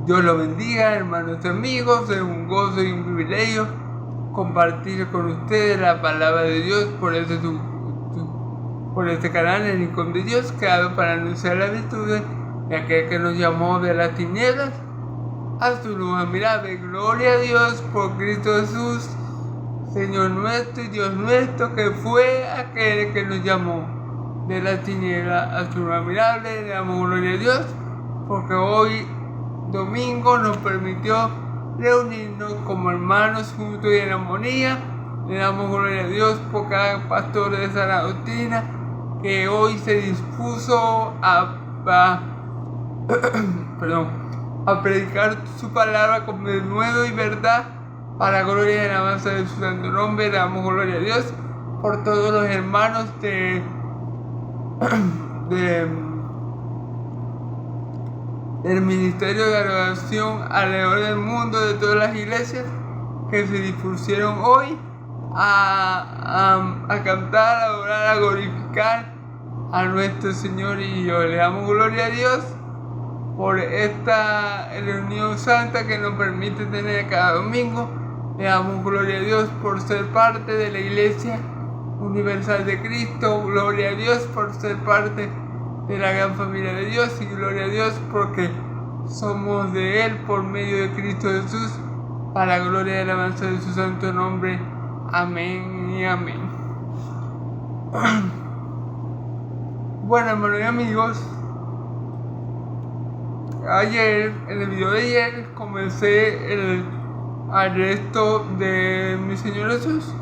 Dios los bendiga, hermanos y amigos. Es un gozo y un privilegio compartir con ustedes la palabra de Dios por este canal, el Rincón de Dios, creado para anunciar las virtudes de aquel que nos llamó de las tinieblas a su luz admirable. Gloria a Dios por Cristo Jesús, Señor nuestro y Dios nuestro, que fue aquel que nos llamó de las tinieblas a su luz admirable. Le damos gloria a Dios porque hoy domingo nos permitió reunirnos como hermanos juntos y en armonía. Le damos gloria a Dios por cada pastor de sana doctrina que hoy se dispuso a predicar su palabra con denuedo y verdad para gloria y alabanza de su santo nombre. Le damos gloria a Dios por todos los hermanos del ministerio de adoración alrededor del mundo, de todas las iglesias que se dispusieron hoy a cantar, a adorar, a glorificar a nuestro Señor y Dios. Le damos gloria a Dios por esta reunión santa que nos permite tener cada domingo. Le damos gloria a Dios por ser parte de la Iglesia Universal de Cristo. Gloria a Dios por ser parte de la gran familia de Dios, y gloria a Dios porque somos de Él por medio de Cristo Jesús, para la gloria y alabanza de su santo nombre. Amén y amén. Bueno, hermanos y amigos, ayer, en el video de ayer, comencé el arresto de mi Señor Jesús.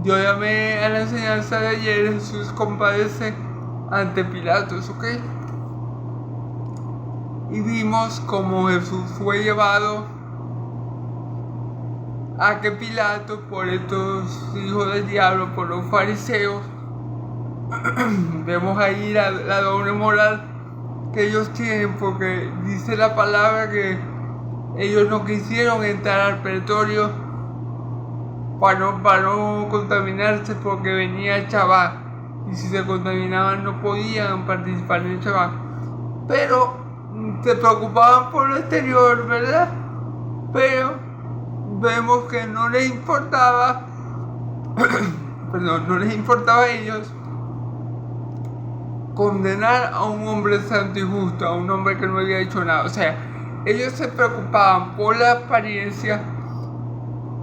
Yo llamé a la enseñanza de ayer: Jesús compadece ante Pilatos, ¿ok? Y vimos cómo Jesús fue llevado a que Pilato, por estos hijos del diablo, por los fariseos, vemos ahí la doble moral que ellos tienen, porque dice la palabra que ellos no quisieron entrar al pretorio para no contaminarse, porque venía el Shabbat, y si se contaminaban no podían participar en el Shabbat, pero se preocupaban por lo exterior, ¿verdad? Pero vemos que no les importaba no les importaba a ellos condenar a un hombre santo y justo, a un hombre que no había hecho nada. O sea, ellos se preocupaban por la apariencia,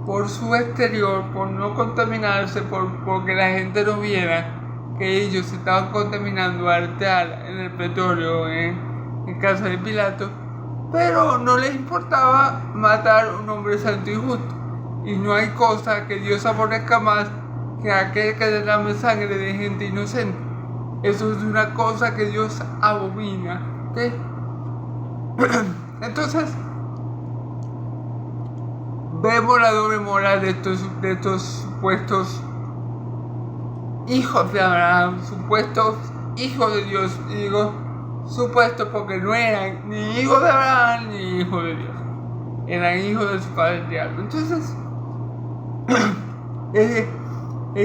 por su exterior, por no contaminarse, porque la gente no viera que ellos se estaban contaminando al altar en el pretorio, en casa de Pilato, pero no les importaba matar a un hombre santo y justo. Y no hay cosa que Dios aborrezca más que aquel que derrame sangre de gente inocente. Eso es una cosa que Dios abomina, ¿ok? Entonces, vemos la doble moral de estos supuestos hijos de Abraham, supuestos hijos de Dios. Y digo supuestos porque no eran ni hijos de Abraham ni hijos de Dios, eran hijos de su padre el diablo. Entonces, es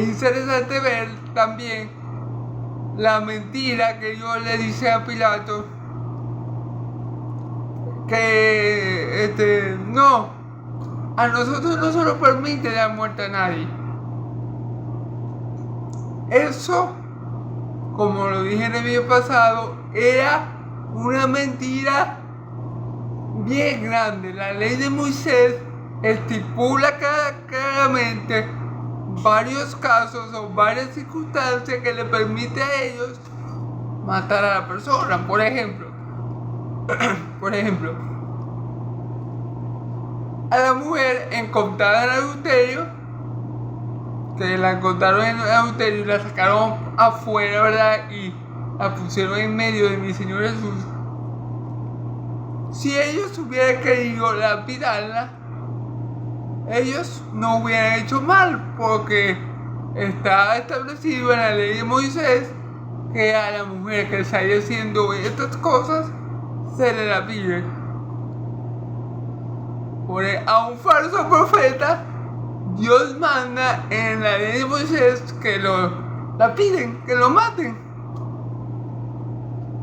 interesante ver también la mentira que Dios le dice a Pilato, que no, a nosotros no se nos permite dar muerte a nadie. Eso, como lo dije en el video pasado, era una mentira bien grande. La ley de Moisés estipula claramente varios casos o varias circunstancias que le permite a ellos matar a la persona. Por ejemplo, a la mujer encontrada en adulterio, que la encontraron en adulterio y la sacaron afuera, ¿verdad? Y la pusieron en medio de mi Señor Jesús. Si ellos hubieran querido lapidarla, ellos no hubieran hecho mal, porque está establecido en la ley de Moisés que a la mujer que sale haciendo estas cosas se le lapide. A un falso profeta, Dios manda en la ley de Moisés que lo lapiden, que lo maten.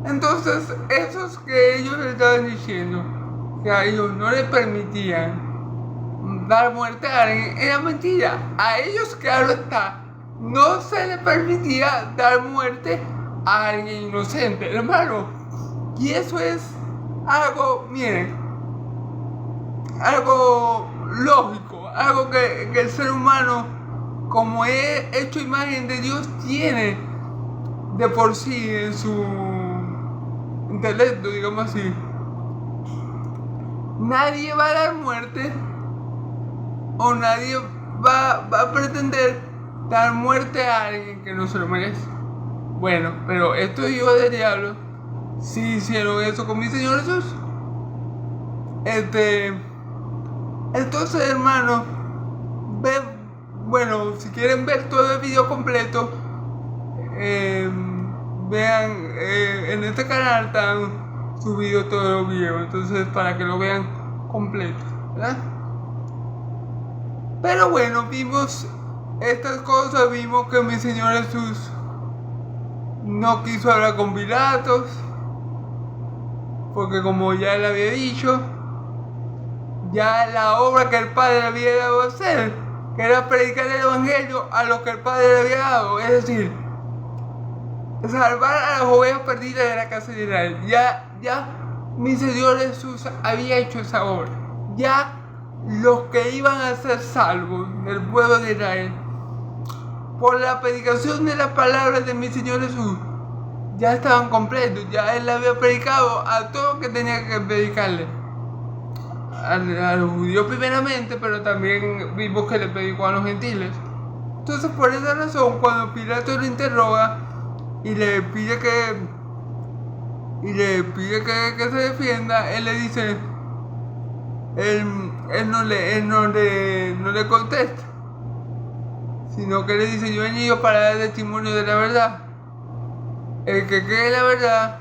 Entonces, esos que ellos estaban diciendo que a ellos no les permitían dar muerte a alguien, era mentira. A ellos, claro está, no se les permitía dar muerte a alguien inocente, hermano. Y eso es algo, miren, algo lógico, algo que el ser humano, como es hecho imagen de Dios, tiene de por sí en su intelecto, digamos así. Nadie va a dar muerte o nadie va a pretender dar muerte a alguien que no se lo merece. Bueno, pero estos hijos del diablo sí hicieron eso con mi Señor Jesús. Entonces, hermanos, bueno, si quieren ver todo el video completo, vean, en este canal están subidos todos los videos, entonces para que lo vean completo, ¿verdad? Pero bueno, vimos estas cosas, vimos que mi Señor Jesús no quiso hablar con Pilatos, porque como ya él había dicho, ya la obra que el Padre le había dado a hacer, que era predicar el Evangelio a los que el Padre le había dado, es decir, salvar a las ovejas perdidas de la casa de Israel. Ya mi Señor Jesús había hecho esa obra. Ya los que iban a ser salvos del pueblo de Israel, por la predicación de las palabras de mi Señor Jesús, ya estaban completos. Ya Él había predicado a todo lo que tenía que predicarle. A los judíos primeramente, pero también vimos que le predicó a los gentiles. Entonces, por esa razón, cuando Pilato lo interroga y le pide que se defienda, él le dice, él no le contesta, sino que le dice: yo he venido para dar testimonio de la verdad. El que cree la verdad,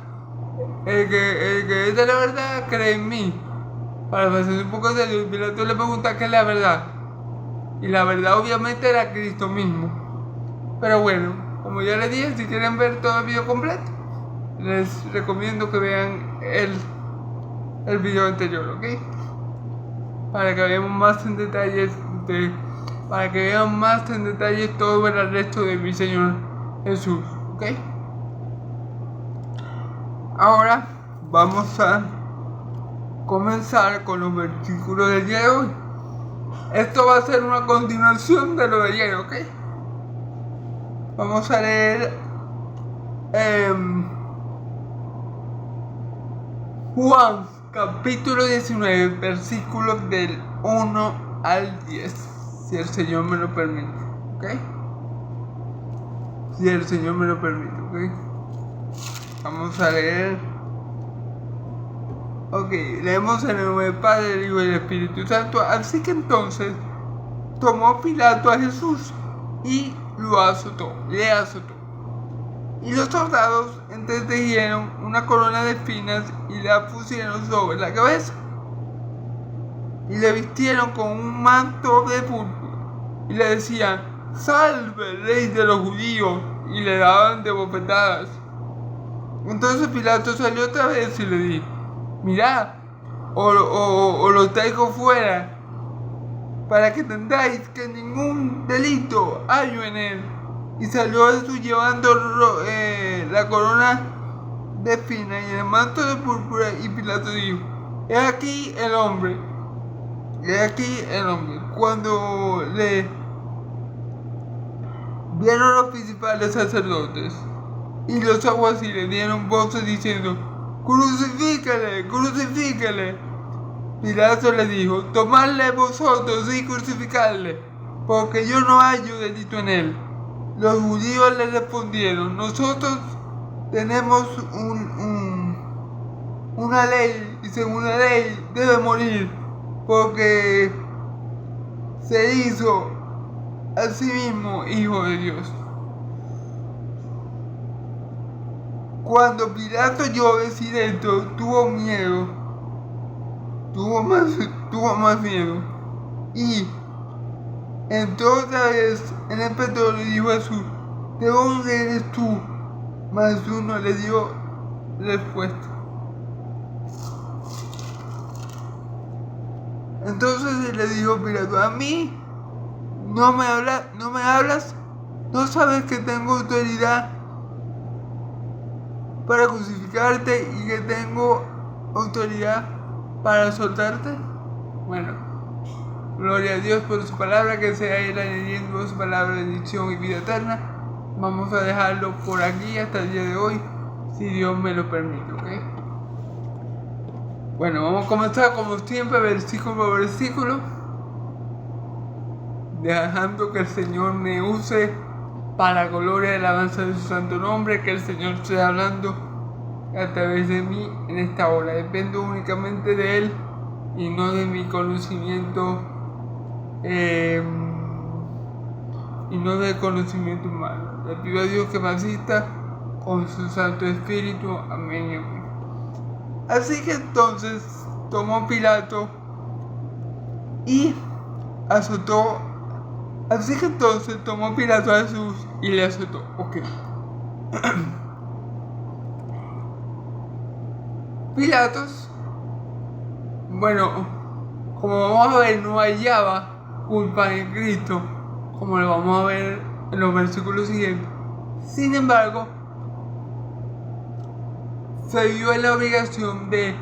el que es de la verdad, cree en mí. Para hacer un poco serio, Pilato le pregunta qué es la verdad. Y la verdad obviamente era Cristo mismo. Pero bueno, como ya les dije, si quieren ver todo el video completo, les recomiendo que vean el video anterior, ¿ok? Para que veamos más en detalles todo el resto de mi Señor Jesús, ¿ok? Ahora vamos a comenzar con los versículos del día de hoy. Esto va a ser una continuación de lo de ayer, ¿ok? Vamos a leer Juan capítulo 19, versículos del 1 al 10, si el Señor me lo permite, ¿ok? Si el Señor me lo permite, ¿ok? Vamos a leer. Ok, leemos en el nombre del Padre, del Hijo y del Espíritu Santo. Así que entonces tomó Pilato a Jesús y le azotó. Y los soldados entretejieron una corona de espinas y la pusieron sobre la cabeza. Y le vistieron con un manto de púrpura. Y le decían: ¡salve, rey de los judíos! Y le daban de bofetadas. Entonces Pilato salió otra vez y le dijo: mirad, o lo traigo fuera, para que entendáis que ningún delito hallo en él. Y salió Jesús llevando la corona de espinas y el manto de púrpura, y Pilato dijo: he aquí el hombre. Cuando le vieron los principales sacerdotes y los alguaciles, dieron voces diciendo: crucifícale. Pilato le dijo: tomadle vosotros y crucificadle, porque yo no hallo delito en él. Los judíos le respondieron: nosotros tenemos una ley, y según la ley debe morir, porque se hizo a sí mismo hijo de Dios. Cuando Pilato oyó decir esto, tuvo más miedo, y entró otra vez en el pretorio y dijo a Jesús: ¿de dónde eres tú? Mas Jesús no le dio respuesta. Entonces le dijo Pilato: a mí no me hablas, no sabes que tengo autoridad para crucificarte y que tengo autoridad para soltarte. Bueno, gloria a Dios por su palabra, que sea Él añadiendo su palabra de bendición y vida eterna. Vamos a dejarlo por aquí hasta el día de hoy, si Dios me lo permite, ¿ok? Bueno, vamos a comenzar como siempre, versículo por versículo, dejando que el Señor me use para la gloria y la alabanza de su santo nombre, que el Señor esté hablando a través de mí en esta hora. Dependo únicamente de Él y no de mi conocimiento y no del conocimiento humano. Le pido a Dios que me asista con su Santo Espíritu. Amén y amén. Así que entonces tomó Pilato y azotó. Así que entonces tomó Pilato a Jesús y le azotó. Ok. Pilatos, bueno, como vamos a ver, no hallaba culpa en Cristo, como lo vamos a ver en los versículos siguientes. Sin embargo, se vio en la obligación de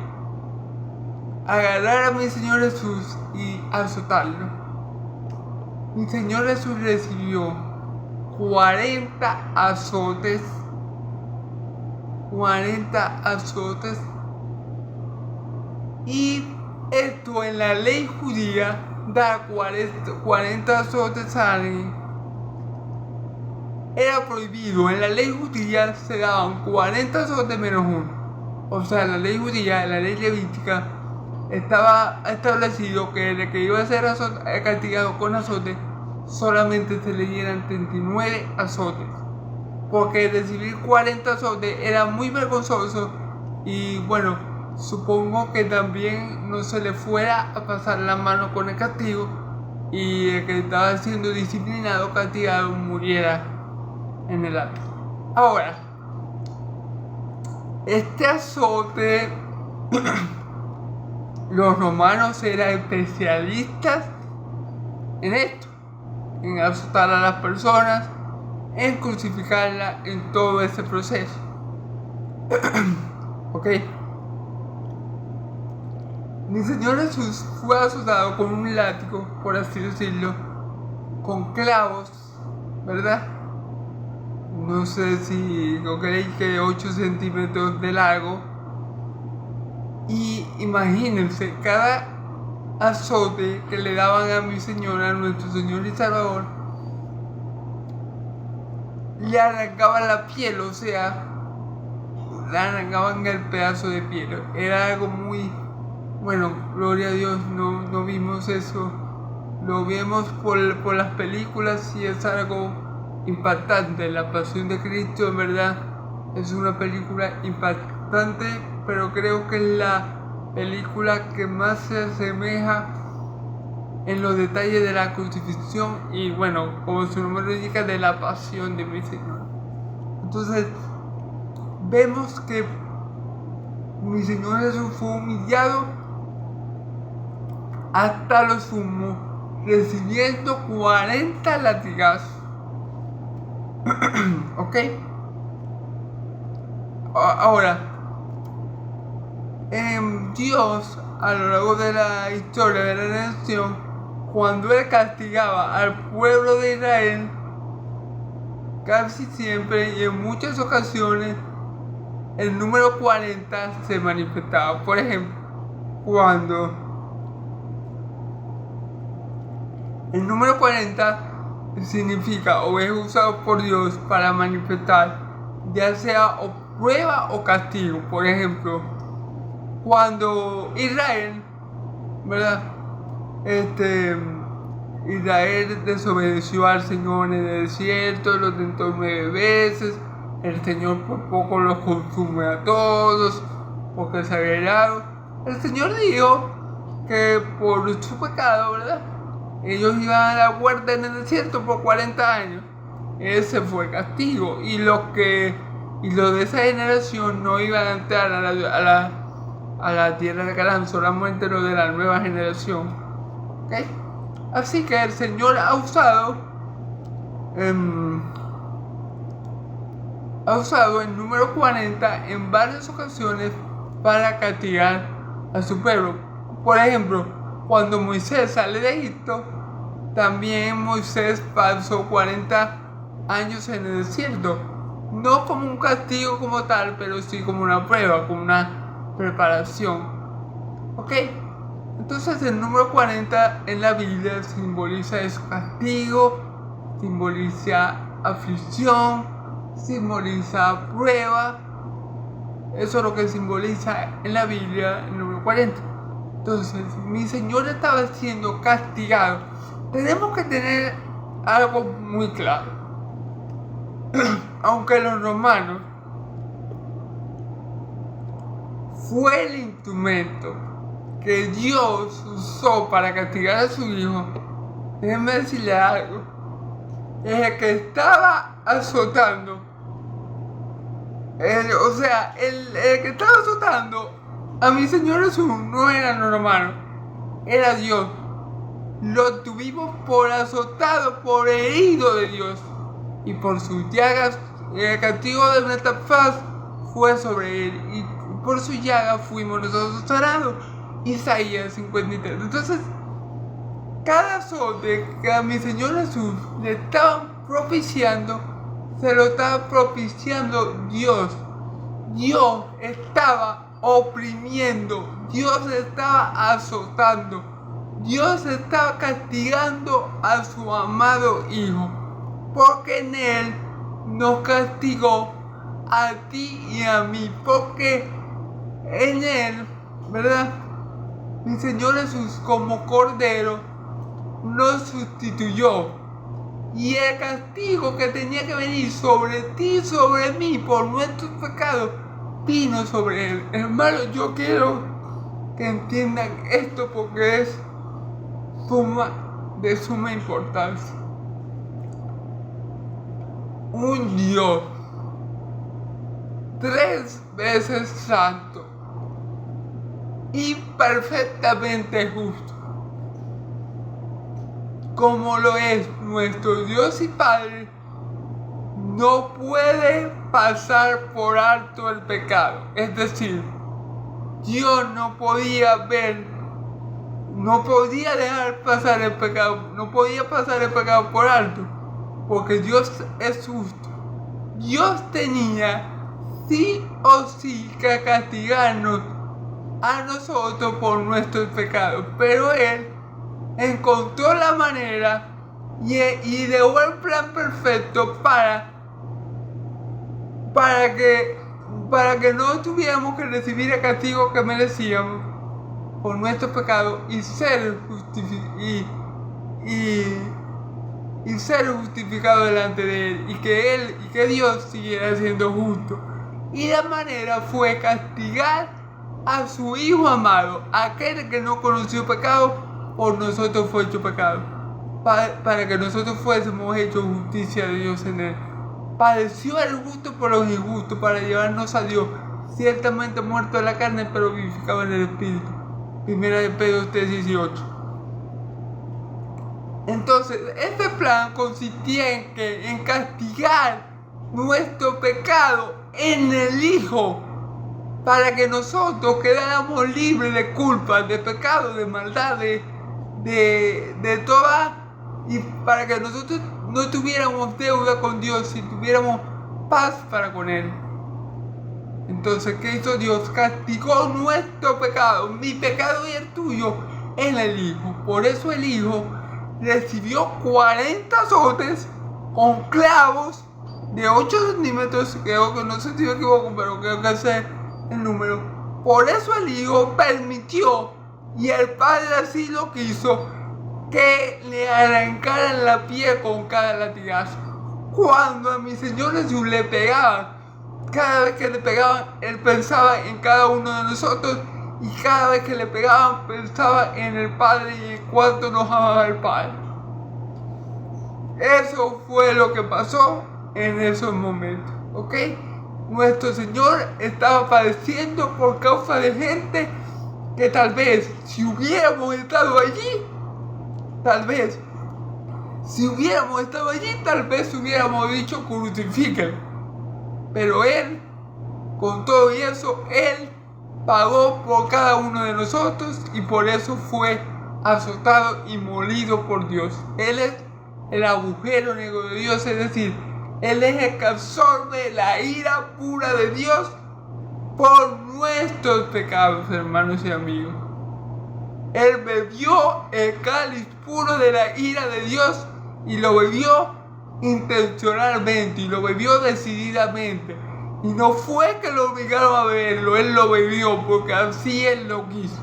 agarrar a mi Señor Jesús y azotarlo. Mi Señor Jesús recibió 40 azotes. 40 azotes. Y esto en la ley judía, dar 40 azotes a alguien era prohibido. En la ley judía se daban 40 azotes menos uno. O sea, en la ley judía, en la ley levítica, estaba establecido que el que iba a ser castigado con azote solamente se le dieran 39 azotes, porque recibir 40 azotes era muy vergonzoso. Y bueno, supongo que también no se le fuera a pasar la mano con el castigo y el que estaba siendo disciplinado, castigado, muriera en el acto. Ahora, este azote los romanos eran especialistas en esto, en azotar a las personas, en crucificarlas, en todo ese proceso. Ok. Mi Señor Jesús fue azotado con un látigo, por así decirlo, con clavos, ¿verdad? No sé si lo creéis, que 8 centímetros de largo. Y imagínense, cada azote que le daban a mi Señor, a nuestro Señor y Salvador, le arrancaban la piel, o sea, le arrancaban el pedazo de piel. Era algo muy... Bueno, gloria a Dios, no vimos eso. Lo vemos por las películas y es algo impactante. La Pasión de Cristo, en verdad, es una película impactante, pero creo que es la película que más se asemeja en los detalles de la crucifixión y, bueno, como su nombre lo indica, de la pasión de mi Señor. Entonces, vemos que mi Señor Jesús fue humillado hasta lo sumo, recibiendo 40 latigazos. Ok. Ahora, Dios, a lo largo de la historia de la nación, cuando Él castigaba al pueblo de Israel, casi siempre y en muchas ocasiones, el número 40 se manifestaba. Por ejemplo, cuando el número 40 significa o es usado por Dios para manifestar ya sea o prueba o castigo. Por ejemplo, cuando Israel, ¿verdad? Israel desobedeció al Señor en el desierto, lo tentó 9 veces, el Señor por poco los consume a todos, porque se había irado. El Señor dijo que por su pecado, ¿verdad?, ellos iban a dar vuelta en el desierto por 40 años. Ese fue el castigo. Y los de esa generación no iban a entrar a la tierra de Canaán, solamente los de la nueva generación. ¿ok? Así que el Señor ha usado el número 40 en varias ocasiones para castigar a su pueblo. Por ejemplo, cuando Moisés sale de Egipto, también Moisés pasó 40 años en el desierto. No como un castigo como tal, pero sí como una prueba, como una preparación. ¿Ok? Entonces el número 40 en la Biblia simboliza eso, castigo, simboliza aflicción, simboliza prueba. Eso es lo que simboliza en la Biblia el número 40. Entonces, mi Señor estaba siendo castigado. Tenemos que tener algo muy claro. Aunque los romanos fue el instrumento que Dios usó para castigar a su hijo, déjenme decirle algo. El que estaba azotando, el que estaba azotando a mi Señor Jesús no era normal, era Dios. Lo tuvimos por azotado, por herido de Dios, y por sus llagas el castigo de nuestra paz fue sobre él, y por sus llagas fuimos nosotros sanados. Isaías 53. Entonces, cada azote que a mi Señor Jesús le estaban propiciando, se lo estaba propiciando Dios. Dios estaba oprimiendo, Dios estaba azotando, Dios estaba castigando a su amado Hijo, porque en Él nos castigó a ti y a mí, porque en Él, ¿verdad? Mi Señor Jesús como Cordero nos sustituyó, y el castigo que tenía que venir sobre ti y sobre mí por nuestros pecados vino sobre Él. Hermano, yo quiero que entiendan esto porque es de suma importancia. Un Dios 3 veces santo y perfectamente justo, como lo es nuestro Dios y Padre, no puede pasar por alto el pecado. Es decir, Dios no podía dejar pasar el pecado, no podía pasar el pecado por alto, porque Dios es justo. Dios tenía sí o sí que castigarnos a nosotros por nuestros pecados, pero Él encontró la manera y dejó el plan perfecto para que no tuviéramos que recibir el castigo que merecíamos por nuestros pecados y ser justificados delante de Él, y que Dios siguiera siendo justo. Y la manera fue castigar a su Hijo amado, aquel que no conoció pecado, por nosotros fue hecho pecado, para que nosotros fuésemos hechos justicia de Dios en Él. Padeció el justo por los injustos para llevarnos a Dios, ciertamente muerto en la carne, pero vivificado en el Espíritu. 1 de Pedro 3:18. Entonces, este plan consistía en castigar nuestro pecado en el Hijo, para que nosotros quedáramos libres de culpa, de pecado, de maldad, de toda, y para que nosotros no tuviéramos deuda con Dios y tuviéramos paz para con Él. Entonces, ¿qué hizo Dios? Castigó nuestro pecado, mi pecado y el tuyo, en el Hijo. Por eso el Hijo recibió 40 azotes con clavos de 8 centímetros, creo que, no sé si me equivoco, pero creo que ese es el número. Por eso el Hijo permitió, y el Padre así lo quiso, que le arrancaran la piel con cada latigazo. Cuando a mi Señor Jesús le pegaban, cada vez que le pegaban, Él pensaba en cada uno de nosotros, y cada vez que le pegaban pensaba en el Padre y en cuánto nos amaba el Padre. Eso fue lo que pasó en esos momentos, ¿ok? Nuestro Señor estaba padeciendo por causa de gente que tal vez, si hubiéramos estado allí, Tal vez, si hubiéramos estado allí, tal vez hubiéramos dicho crucifíquenlo. Pero Él, con todo eso, Él pagó por cada uno de nosotros y por eso fue azotado y molido por Dios. Él es el agujero negro de Dios, es decir, Él es el que absorbe la ira pura de Dios por nuestros pecados, hermanos y amigos. Él bebió el cáliz puro de la ira de Dios y lo bebió intencionalmente y lo bebió decididamente. Y no fue que lo obligaron a beberlo, Él lo bebió porque así Él lo quiso.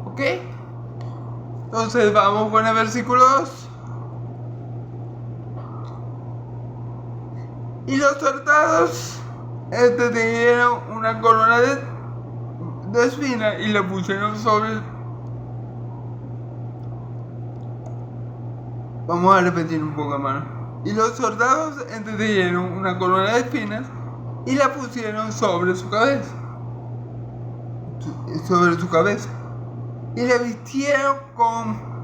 ¿Ok? Entonces vamos con el versículo 2. Y los soldados tenían una corona de espinas y la pusieron sobre. Vamos a repetir un poco, hermano. Y los soldados tenían una corona de espinas y la pusieron sobre su cabeza. Y le vistieron con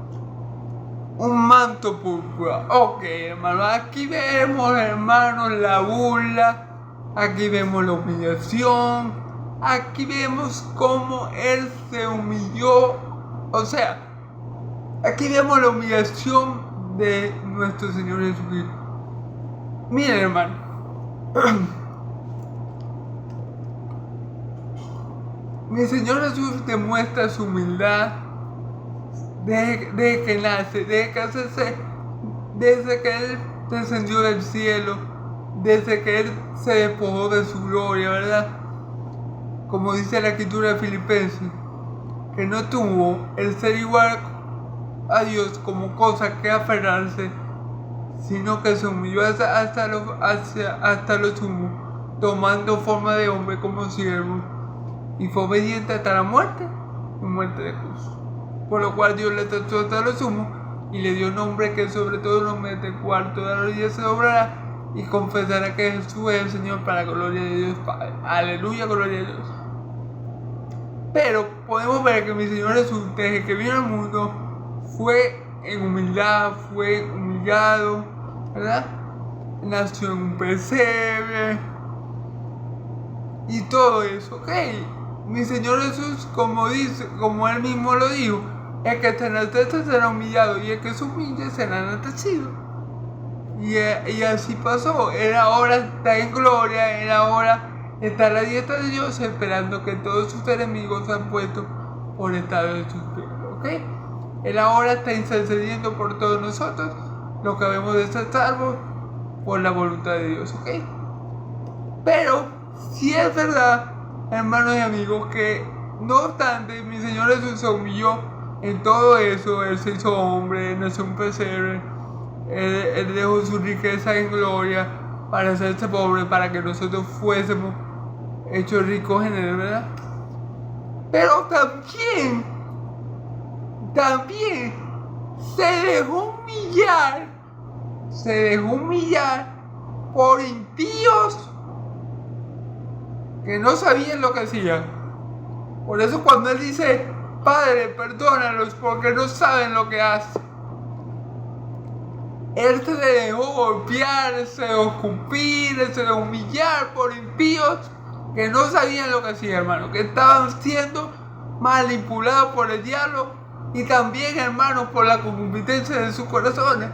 un manto púrpura. Ok, hermano, aquí vemos, hermano, la burla. Aquí vemos la humillación. Aquí vemos cómo Él se humilló. O sea, aquí vemos la humillación de nuestro Señor Jesucristo. Miren, hermano. Mi Señor Jesús demuestra su humildad desde que nace, desde que Él descendió del cielo, desde que Él se despojó de su gloria, ¿verdad? Como dice la escritura de Filipenses, que no tuvo el ser igual a Dios como cosa que aferrarse, sino que se humilló hasta lo sumo, tomando forma de hombre como siervo, y fue obediente hasta la muerte y muerte de cruz. Por lo cual Dios le trató hasta lo sumo y le dio nombre que sobre todo nombre de cual toda la rodilla se doblará y confesará que Jesús es el Señor para la gloria de Dios Padre. Aleluya, gloria a Dios. Pero podemos ver que mi Señor Jesús, desde que vino al mundo, fue en humildad, fue humillado, ¿verdad? Nació en un pesebre y todo eso, ok. Mi Señor Jesús, como Él mismo lo dijo, el que se enaltece será humillado y el que se humille será enaltecido. Y así pasó. Él ahora está en gloria, Él ahora está a la diestra de Dios esperando que todos sus enemigos sean puestos por estado de sus pies, ¿ok? Él ahora está intercediendo por todos nosotros, los que habemos de ser salvos por la voluntad de Dios, ¿ok? Pero si es verdad, hermanos y amigos, que no obstante mi Señor Jesús se humilló en todo eso. Él se hizo hombre, nació en un pesebre, él dejó su riqueza en gloria para hacerse pobre, para que nosotros fuésemos hechos ricos en Él, ¿verdad? Pero también se dejó humillar por impíos que no sabían lo que hacían. Por eso cuando Él dice, Padre, perdónalos porque no saben lo que hacen, Él se dejó golpear, se dejó escupir, se dejó humillar por impíos que no sabían lo que hacían, hermano, que estaban siendo manipulados por el diablo y también, hermanos, por la concupiscencia de sus corazones.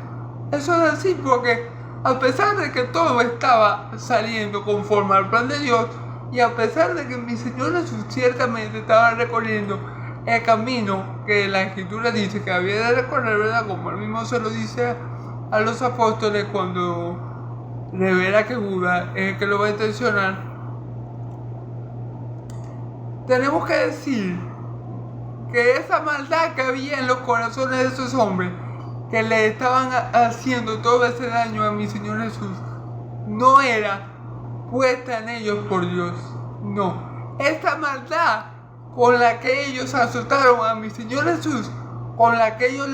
Eso es así porque a pesar de que todo estaba saliendo conforme al plan de Dios, y a pesar de que mi Señor Jesús ciertamente estaba recorriendo el camino que la Escritura dice que había de recorrer, ¿verdad? Como Él mismo se lo dice a los apóstoles cuando revela que Judas es el que lo va a traicionar. Tenemos que decir que esa maldad que había en los corazones de esos hombres que le estaban haciendo todo ese daño a mi Señor Jesús no era puesta en ellos por Dios, no. Esta maldad con la que ellos azotaron a mi Señor Jesús, con la que ellos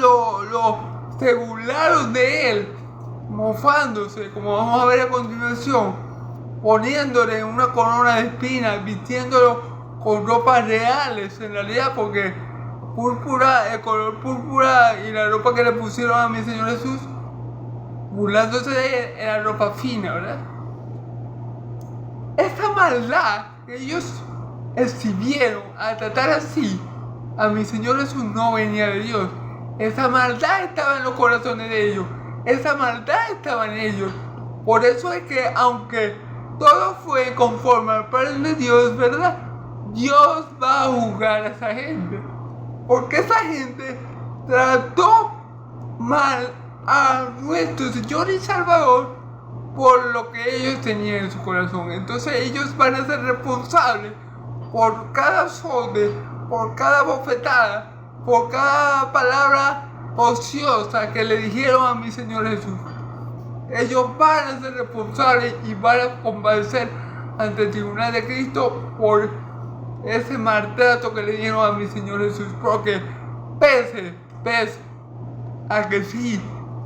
se burlaron de Él, mofándose, como vamos a ver a continuación, poniéndole una corona de espinas, vistiéndolo con ropas reales, en realidad, porque púrpura, el color púrpura y la ropa que le pusieron a mi Señor Jesús, burlándose de él, era ropa fina, ¿verdad? Esta maldad que ellos exhibieron al tratar así a mi Señor Jesús no venía de Dios. Esa maldad estaba en los corazones de ellos. Esa maldad estaba en ellos. Por eso es que aunque todo fue conforme al plan de Dios, ¿verdad? Dios va a juzgar a esa gente. Porque esa gente trató mal a nuestro Señor y Salvador por lo que ellos tenían en su corazón. Entonces ellos van a ser responsables por cada azote, por cada bofetada, por cada palabra ociosa que le dijeron a mi Señor Jesús. Ellos van a ser responsables y van a comparecer ante el tribunal de Cristo por ese maltrato que le dieron a mi Señor Jesús. Porque pese a que sí,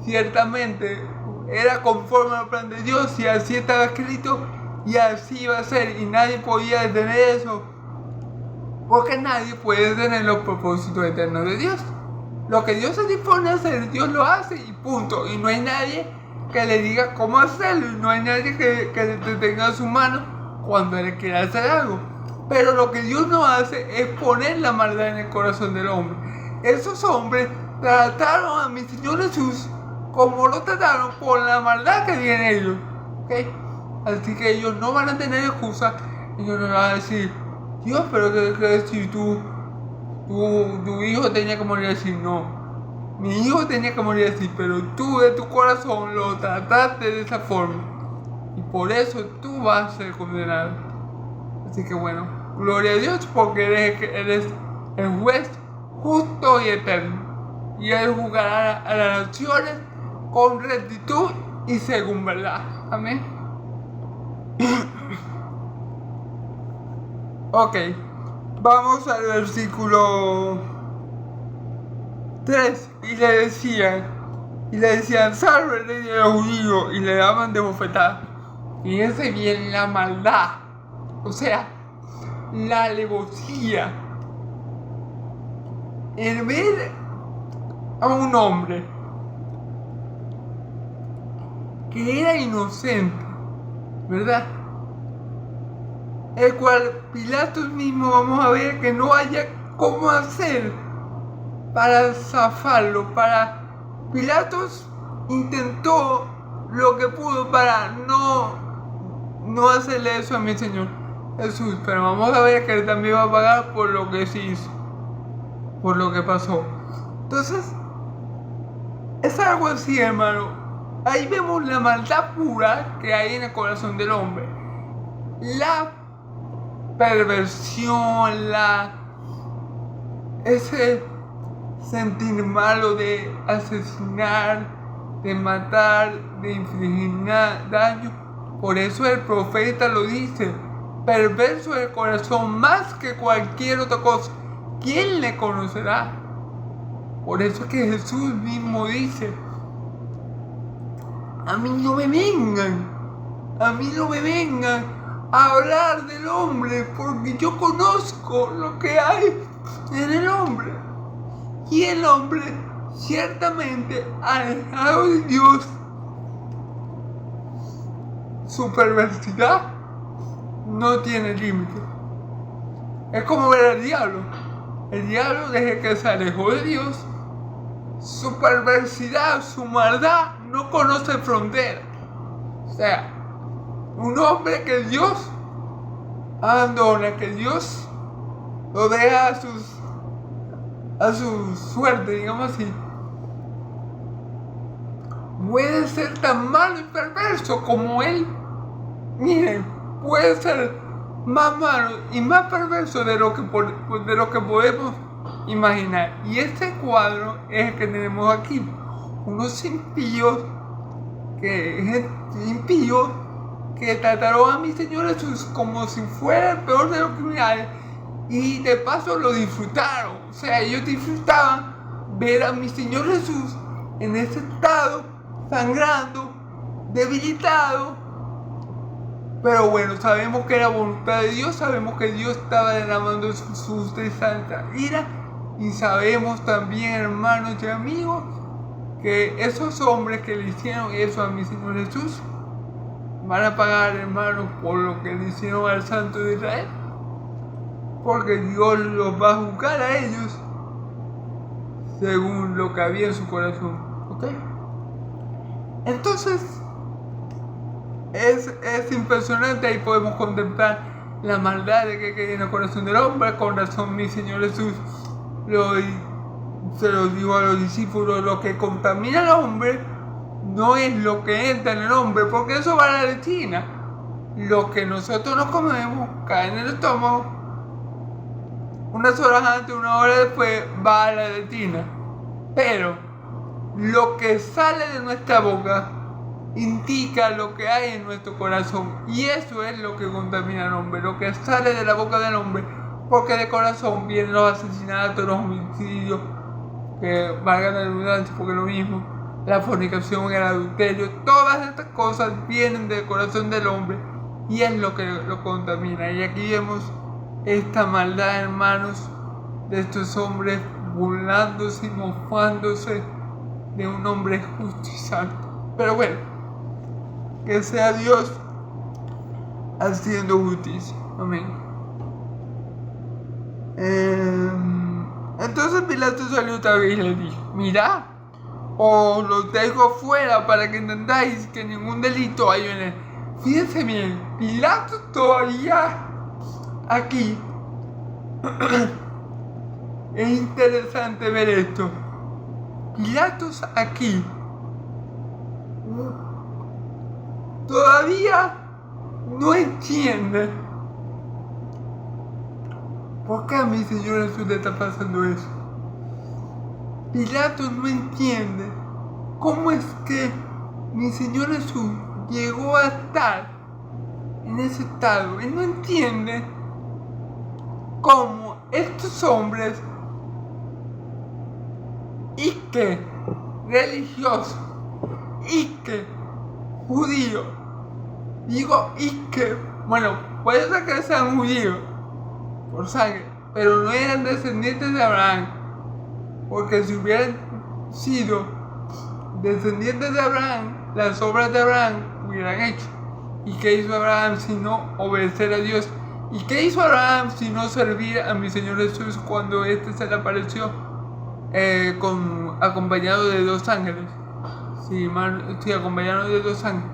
ciertamente era conforme al plan de Dios y así estaba escrito y así iba a ser, y nadie podía detener eso, porque nadie puede detener los propósitos eternos de Dios. Lo que Dios se dispone a hacer, Dios lo hace y punto. Y no hay nadie que le diga cómo hacerlo, y no hay nadie que le detenga su mano cuando Él quiera hacer algo. Pero lo que Dios no hace es poner la maldad en el corazón del hombre. Esos hombres trataron a mi Señor Jesús como lo trataron por la maldad que tienen ellos, ¿okay? Así que ellos no van a tener excusa. Ellos no van a decir: Dios, pero que si tu hijo tenía que morir así. No, mi hijo tenía que morir así, pero tú de tu corazón lo trataste de esa forma y por eso tú vas a ser condenado. Así que bueno, gloria a Dios, porque eres el juez justo y eterno, y Él juzgará a las naciones con rectitud y según verdad. Amén. Ok, vamos al versículo 3. Y le decían: salve, rey de los judíos, y le daban de bofetada. Fíjense bien la maldad, o sea, la alevosía, el ver a un hombre que era inocente, ¿verdad? El cual Pilatos mismo, vamos a ver que no haya cómo hacer para zafarlo. Pilatos intentó lo que pudo para no hacerle eso a mi Señor Jesús, pero vamos a ver que Él también va a pagar por lo que se hizo, por lo que pasó. Entonces, es algo así, hermano. Ahí vemos la maldad pura que hay en el corazón del hombre. La perversión, ese sentir malo de asesinar, de matar, de infligir daño. Por eso el profeta lo dice: perverso es el corazón más que cualquier otra cosa, ¿quién le conocerá? Por eso es que Jesús mismo dice: a mí no me vengan a hablar del hombre, porque yo conozco lo que hay en el hombre. Y el hombre, ciertamente, alejado de Dios, su perversidad no tiene límite. Es como ver al diablo. El diablo, desde que se alejó de Dios, su perversidad, su maldad no conoce frontera. O sea, un hombre que Dios abandona, que Dios lo deja a su suerte, digamos así, puede ser tan malo y perverso como él. Miren, puede ser más malo y más perverso de lo que podemos imaginar. Y este cuadro es el que tenemos aquí. Unos impíos que trataron a mi Señor Jesús como si fuera el peor de los criminales, y de paso lo disfrutaron. O sea, ellos disfrutaban ver a mi Señor Jesús en ese estado, sangrando, debilitado. Pero bueno, sabemos que era voluntad de Dios, sabemos que Dios estaba derramando su santa ira Y sabemos también, hermanos y amigos, que esos hombres que le hicieron eso a mi Señor Jesús van a pagar, hermanos, por lo que le hicieron al Santo de Israel, porque Dios los va a juzgar a ellos según lo que había en su corazón. ¿Ok? Entonces es impresionante. Ahí podemos contemplar la maldad de que hay en el corazón del hombre. Con razón mi Señor Jesús se lo dijo a los discípulos: lo que contamina al hombre no es lo que entra en el hombre, porque eso va a la letrina. Lo que nosotros nos comemos cae en el estómago, unas horas antes, una hora después va a la letrina. Pero lo que sale de nuestra boca indica lo que hay en nuestro corazón, y eso es lo que contamina al hombre, lo que sale de la boca del hombre, porque de corazón vienen los asesinatos, los homicidios, que valgan la redundancia porque es lo mismo, la fornicación, el adulterio, todas estas cosas vienen del corazón del hombre y es lo que lo contamina. Y aquí vemos esta maldad, hermanos, de estos hombres burlándose y mofándose de un hombre justo y santo. Pero bueno, que sea Dios haciendo justicia. Amén. Entonces Pilato salió otra vez y le dijo: mirad, os lo traigo fuera para que entendáis que ningún delito hay en él. Fíjense bien, Pilato todavía aquí. Es interesante ver esto. Pilatos aquí todavía no entiende por qué a mi Señor Jesús le está pasando eso. Pilatos no entiende cómo es que mi Señor Jesús llegó a estar en ese estado. Él no entiende cómo estos hombres y que religiosos y que judíos, digo y que, bueno, puede ser que sean judíos por sangre, pero no eran descendientes de Abraham, porque si hubieran sido descendientes de Abraham, las obras de Abraham hubieran hecho. ¿Y qué hizo Abraham sino obedecer a Dios? ¿Y qué hizo Abraham sino servir a mi Señor Jesús cuando se le apareció acompañado de 2 ángeles? Sí, acompañado de 2 ángeles.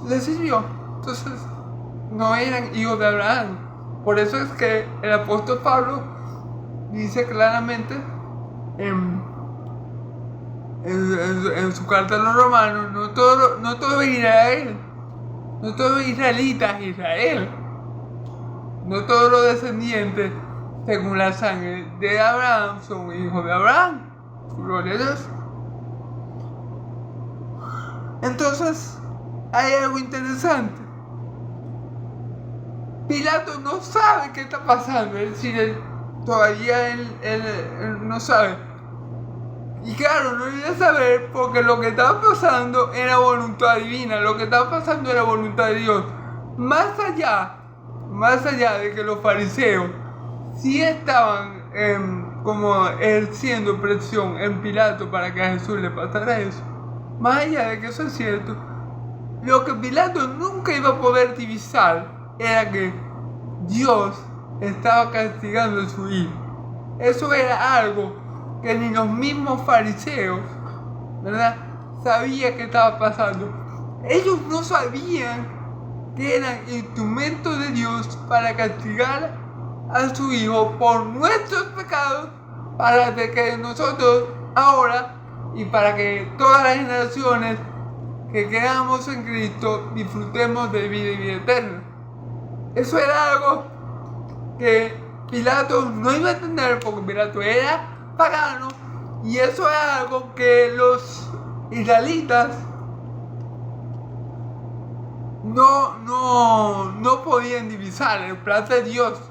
Le sirvió. Entonces, no eran hijos de Abraham. Por eso es que el apóstol Pablo dice claramente en su carta a los romanos: no todo Israel, no todo israelita es Israel, no todos los descendientes según la sangre de Abraham son hijos de Abraham. Gloria a Dios. Entonces hay algo interesante. Pilato no sabe qué está pasando, es decir, todavía él no sabe. Y claro, no iba a saber porque lo que estaba pasando era voluntad divina, lo que estaba pasando era voluntad de Dios. Más allá de que los fariseos sí estaban como ejerciendo presión en Pilato para que a Jesús le pasara eso, más allá de que eso es cierto, lo que Pilato nunca iba a poder divisar era que Dios estaba castigando a su hijo. Eso era algo que ni los mismos fariseos, ¿verdad?, sabían que estaba pasando. Ellos no sabían que eran instrumentos de Dios para castigar a su hijo por nuestros pecados, para que nosotros ahora y para que todas las generaciones que quedamos en Cristo disfrutemos de vida y vida eterna. Eso era algo que Pilato no iba a entender porque Pilato era pagano, y eso era algo que los israelitas no podían divisar. El plan de Dios,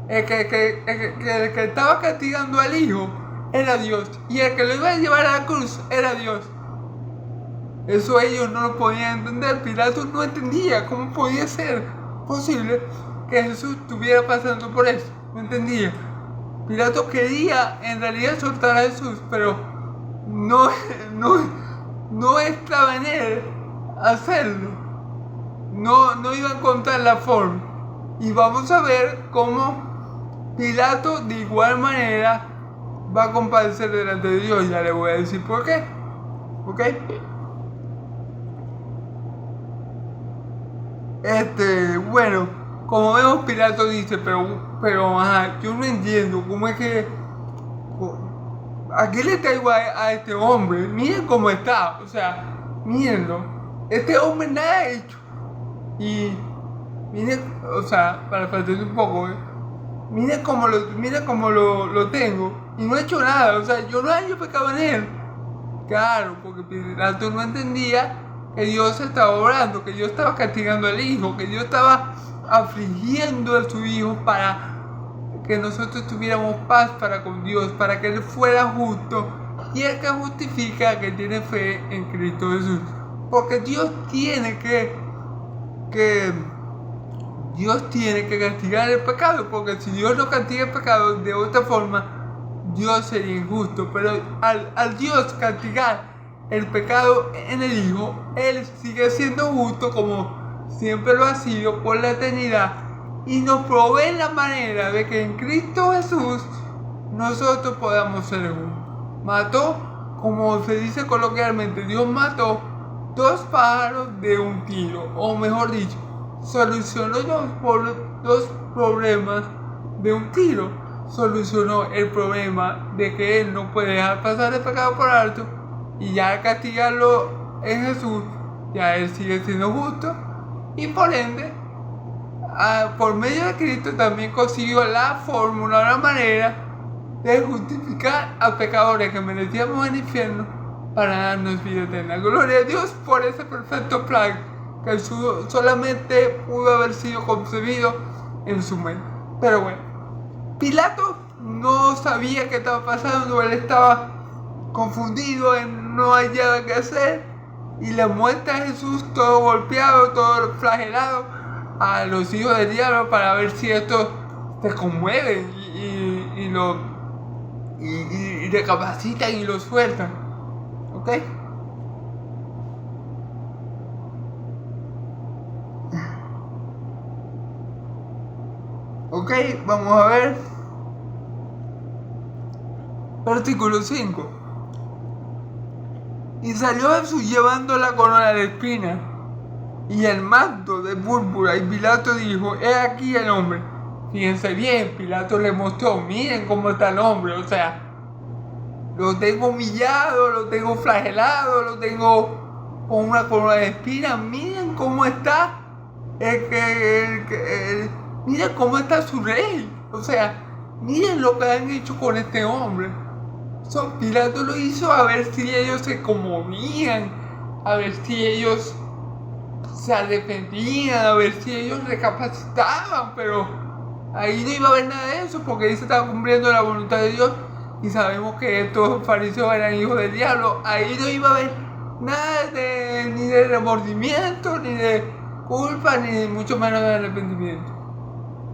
el que estaba castigando al hijo era Dios, y el que lo iba a llevar a la cruz era Dios. Eso ellos no lo podían entender. Pilato no entendía cómo podía ser posible que Jesús estuviera pasando por eso. No entendía. Pilato quería en realidad soltar a Jesús, pero no estaba en él hacerlo. No iba a encontrar la forma. Y vamos a ver cómo Pilato de igual manera va a comparecer delante de Dios. Ya le voy a decir por qué. ¿Ok? Bueno, como vemos, Pilato dice, pero yo no entiendo cómo es que aquí le traigo a este hombre. Miren cómo está, o sea, mírenlo. Este hombre nada ha hecho. Y miren, o sea, para faltarle un poco, miren cómo lo tengo. Y no he hecho nada, o sea, yo no he pecado en él. Claro, porque Pilato no entendía que Dios estaba obrando, que Dios estaba castigando al Hijo, que Dios estaba afligiendo a su Hijo para que nosotros tuviéramos paz para con Dios, para que Él fuera justo, y el que justifica que tiene fe en Cristo Jesús. Porque Dios tiene que castigar el pecado, porque si Dios no castiga el pecado de otra forma, Dios sería injusto. Pero al Dios castigar el pecado en el Hijo, Él sigue siendo justo como siempre lo ha sido por la eternidad, y nos provee la manera de que en Cristo Jesús nosotros podamos ser justos. Mató, como se dice coloquialmente, Dios mató 2 pájaros de un tiro, o mejor dicho, solucionó 2 problemas de un tiro. Solucionó el problema de que Él no puede dejar pasar el pecado por alto, y ya al castigarlo en Jesús, ya Él sigue siendo justo, y por ende, por medio de Cristo también consiguió la fórmula, la manera de justificar a pecadores que merecíamos el infierno para darnos vida eterna. Gloria a Dios por ese perfecto plan que solamente pudo haber sido concebido en su mente. Pero bueno, Pilato no sabía qué estaba pasando, él estaba confundido, él no hallaba qué hacer, y le muestra a Jesús todo golpeado, todo flagelado a los hijos del diablo para ver si estos se conmueven y recapacitan y lo sueltan. ¿Ok? Ok, vamos a ver. Versículo 5. Y salió Jesús llevando la corona de espinas y el manto de púrpura, y Pilato dijo: he aquí el hombre. Fíjense bien, Pilato le mostró, miren cómo está el hombre, o sea, lo tengo humillado, lo tengo flagelado, lo tengo con una corona de espinas, miren cómo está, miren cómo está su rey, o sea, miren lo que han hecho con este hombre. Pilato lo hizo a ver si ellos se conmovían, a ver si ellos se arrepentían, a ver si ellos recapacitaban, pero ahí no iba a haber nada de eso, porque ahí se estaba cumpliendo la voluntad de Dios, y sabemos que estos fariseos eran hijos del diablo. Ahí no iba a haber nada ni de remordimiento, ni de culpa, ni mucho menos de arrepentimiento,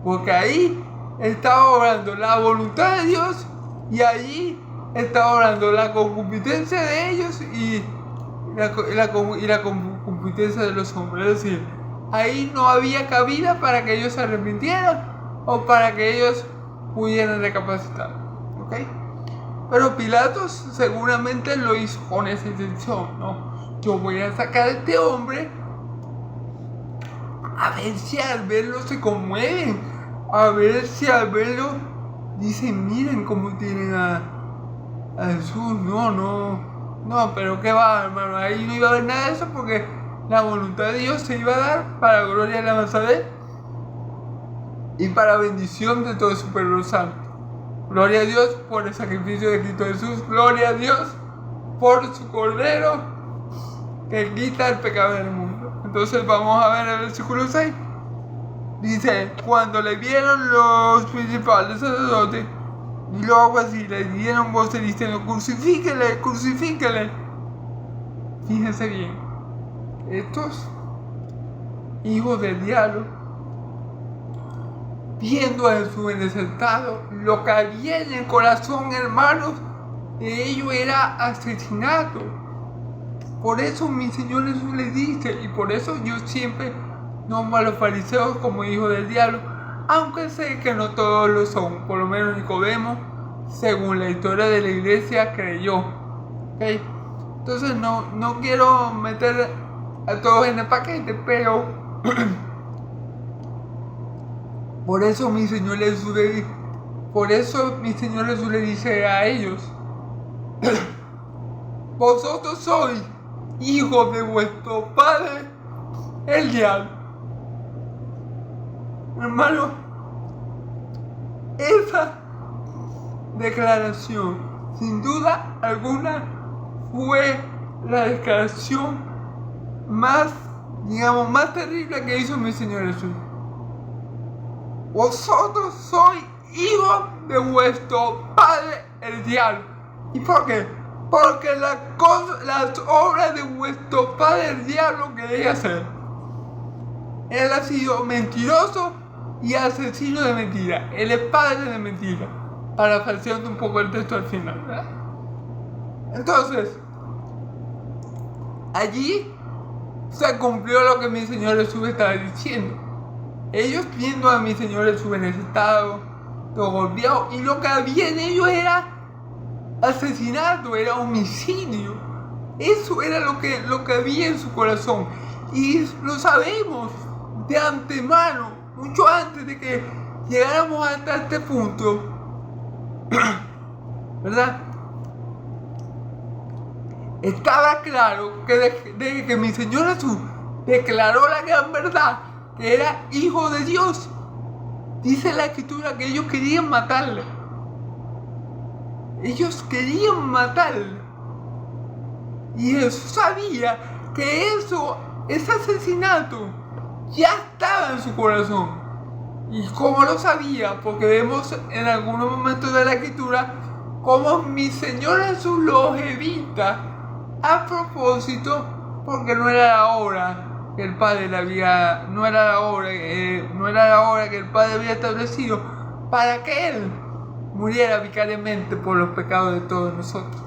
porque ahí estaba obrando la voluntad de Dios, y allí estaba obrando la concupiscencia de ellos y la concupiscencia de los hombres. Es decir, ahí no había cabida para que ellos se arrepintieran o para que ellos pudieran recapacitar. ¿Ok? Pero Pilato seguramente lo hizo con esa intención, ¿no? Yo voy a sacar a este hombre a ver si al verlo se conmueven, a ver si al verlo dicen: miren cómo tienen a Jesús. No, pero qué va, hermano, ahí no iba a haber nada de eso, porque la voluntad de Dios se iba a dar para gloria de la Nazaret y para bendición de todo su pueblo santo. Gloria a Dios por el sacrificio de Cristo Jesús, gloria a Dios por su Cordero que quita el pecado del mundo. Entonces vamos a ver el versículo 6. Dice: cuando le vieron los principales sacerdotes y los alguaciles, le dieron voces diciendo: crucifíquele, crucifíquele. Fíjense bien, estos hijos del diablo viendo a Jesús en ese estado, lo que había en el corazón, hermanos, de ellos era asesinato. Por eso mi Señor Jesús les dice, y por eso yo siempre nombro a los fariseos como hijos del diablo, aunque sé que no todos lo son. Por lo menos Nicodemo, según la historia de la iglesia, creyó. ¿Okay? Entonces no quiero meter a todos en el paquete, pero por eso mi Señor Jesús le dice a ellos, vosotros sois hijos de vuestro padre, el diablo. Hermano, esa declaración, sin duda alguna, fue la declaración más terrible que hizo mi Señor Jesús. Vosotros sois hijos de vuestro padre, el diablo. ¿Y por qué? Porque las obras de vuestro padre, el diablo, quería hacer. Él ha sido mentiroso y asesino de mentira. Él es padre de mentira. Parafraseando un poco el texto al final, ¿verdad? Entonces, allí se cumplió lo que mi Señor Jesús estaba diciendo. Ellos viendo a mi Señor Jesús en ese estado, todo golpeado, y lo que había en ellos era asesinato, era homicidio. Eso era lo que había en su corazón. Y lo sabemos de antemano, mucho antes de que llegáramos hasta este punto, ¿verdad? Estaba claro que desde que mi Señor Jesús declaró la gran verdad, que era hijo de Dios, dice la Escritura que ellos querían matarle. Ellos querían matarle. Y Jesús sabía que ese asesinato ya estaba en su corazón. ¿Y cómo lo sabía? Porque vemos en algunos momentos de la Escritura cómo mi Señor Jesús los evita a propósito, porque no era la hora que el Padre no era la hora que el Padre había establecido para que Él muriera vicariamente por los pecados de todos nosotros.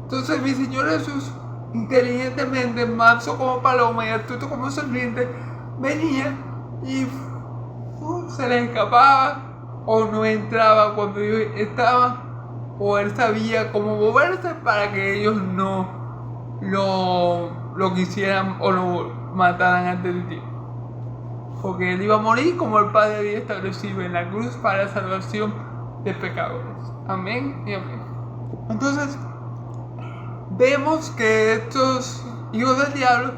Entonces mi Señor Jesús, inteligentemente, manso como paloma y astuto como serpiente, venía y se les escapaba, o no entraba cuando ellos estaban, o Él sabía cómo moverse para que ellos no lo quisieran o lo mataran antes de tiempo. Porque Él iba a morir como el Padre había establecido en la cruz para la salvación de pecadores. Amén y amén. Entonces, vemos que estos hijos del diablo,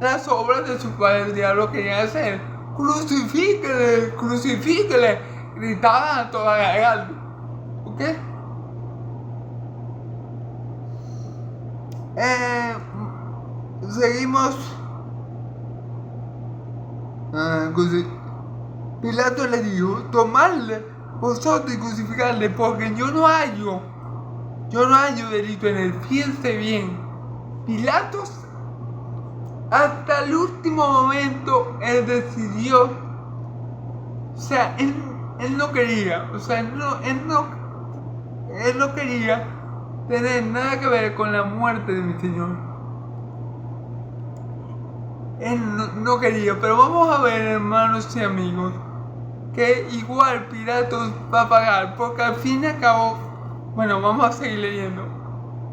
las obras de su padre el diablo querían hacer. ¡Crucifíquele! ¡Crucifíquele! Gritaban a toda garganta. ¿Ok? Seguimos. Pilato le dijo, tomadle vosotros y crucificarle, porque yo no hallo delito en él. Fíjense bien, Pilato hasta el último momento él decidió, o sea, él no quería, o sea, él no quería tener nada que ver con la muerte de mi Señor. Él no quería, pero vamos a ver, hermanos y amigos, que igual Pilatos va a pagar, porque al fin y al cabo, bueno, vamos a seguir leyendo,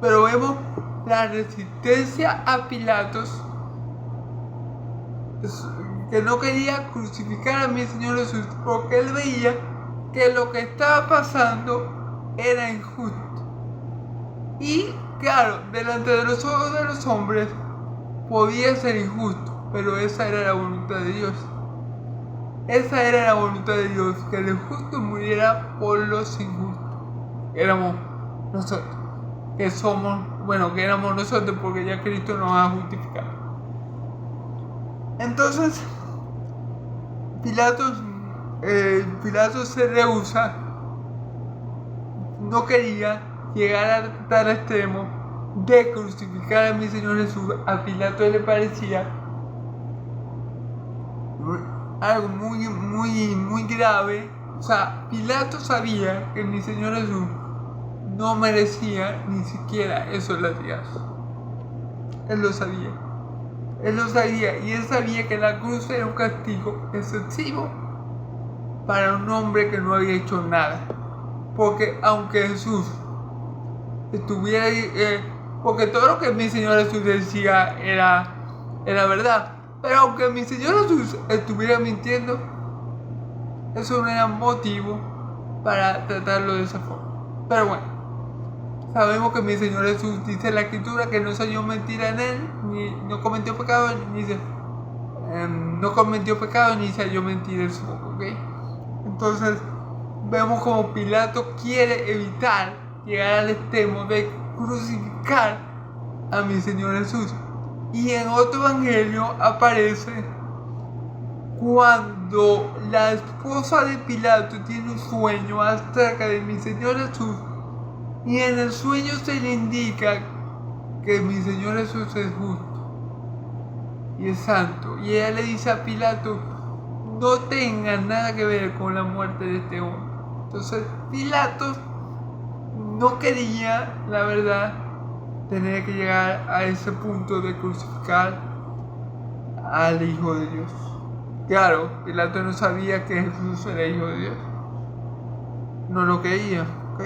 pero vemos la resistencia a Pilatos, que no quería crucificar a mi Señor Jesús, porque él veía que lo que estaba pasando era injusto. Y claro, delante de los ojos de los hombres podía ser injusto, pero esa era la voluntad de Dios. Esa era la voluntad de Dios, que el justo muriera por los injustos. Éramos nosotros, que éramos nosotros, porque ya Cristo nos ha justificado. Entonces, Pilato se rehúsa, no quería llegar a tal extremo de crucificar a mi Señor Jesús. A Pilato le parecía algo muy grave. O sea, Pilato sabía que mi Señor Jesús no merecía ni siquiera esos latigazos. Él lo sabía. Él lo sabía, y él sabía que la cruz era un castigo excesivo para un hombre que no había hecho nada. Porque aunque Jesús estuviera porque todo lo que mi Señor Jesús decía era verdad, pero aunque mi Señor Jesús estuviera mintiendo, eso no era motivo para tratarlo de esa forma. Pero bueno, sabemos que mi Señor Jesús dice en la Escritura que no se halló mentira en él, ni no cometió pecado, ni se halló mentira en su boca, ¿ok? Entonces, vemos como Pilato quiere evitar llegar al extremo de crucificar a mi Señor Jesús. Y en otro evangelio aparece cuando la esposa de Pilato tiene un sueño acerca de mi Señor Jesús, y en el sueño se le indica que mi Señor Jesús es justo y es santo, y ella le dice a Pilato: no tenga nada que ver con la muerte de este hombre. Entonces Pilato no quería, la verdad, tener que llegar a ese punto de crucificar al Hijo de Dios. Claro, Pilato no sabía que Jesús era Hijo de Dios. No lo creía, ¿ok?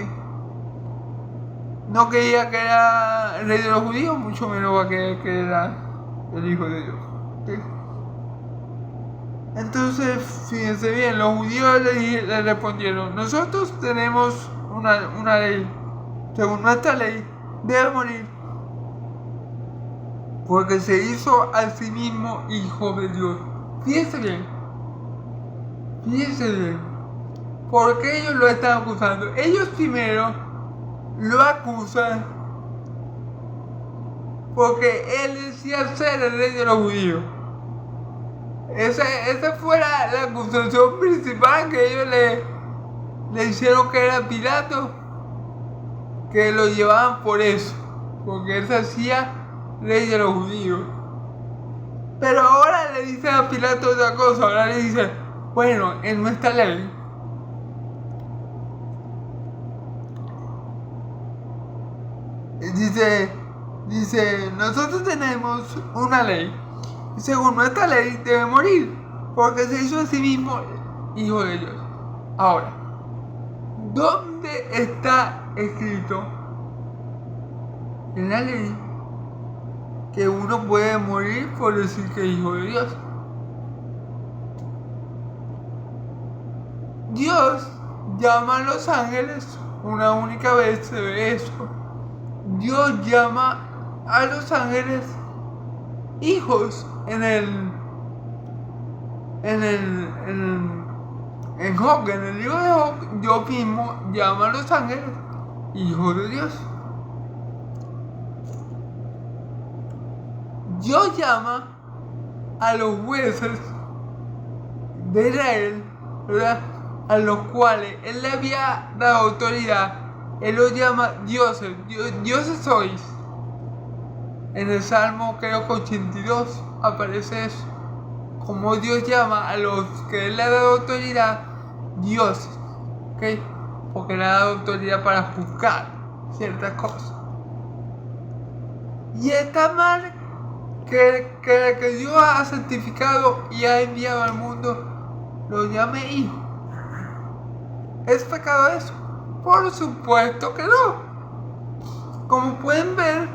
No creía que era el rey de los judíos, mucho menos va a creer que era el Hijo de Dios, ¿ok? Entonces, fíjense bien, los judíos le respondieron: nosotros tenemos una ley. Según nuestra ley, debe morir, porque se hizo a sí mismo Hijo de Dios. Fíjense bien, porque ellos lo están acusando. Ellos primero lo acusan porque él decía ser el rey de los judíos. Esa fue la acusación principal que ellos le hicieron, que era Pilato, que lo llevaban por eso, porque él se hacía rey de los judíos. Pero ahora le dicen a Pilato otra cosa. Ahora le dicen: bueno, en nuestra ley dice, nosotros tenemos una ley, y según nuestra ley debe morir, porque se hizo a sí mismo Hijo de Dios. Ahora, ¿dónde está escrito en la ley que uno puede morir por decir que es Hijo de Dios? Dios llama a los ángeles, una única vez se ve eso. Dios llama a los ángeles hijos. En Job, en el libro de Job, Dios mismo llama a los ángeles hijos de Dios. Dios llama a los jueces de Israel, ¿verdad?, a los cuales Él le había dado autoridad. Él los llama dioses. Dioses sois. En el Salmo, creo que 82, aparece eso. Como Dios llama a los que Él le ha dado autoridad dioses, ¿ok? Porque le ha dado autoridad para juzgar ciertas cosas. Y está mal que Dios ha santificado y ha enviado al mundo lo llame hijo. ¿Es pecado eso? Por supuesto que no. Como pueden ver,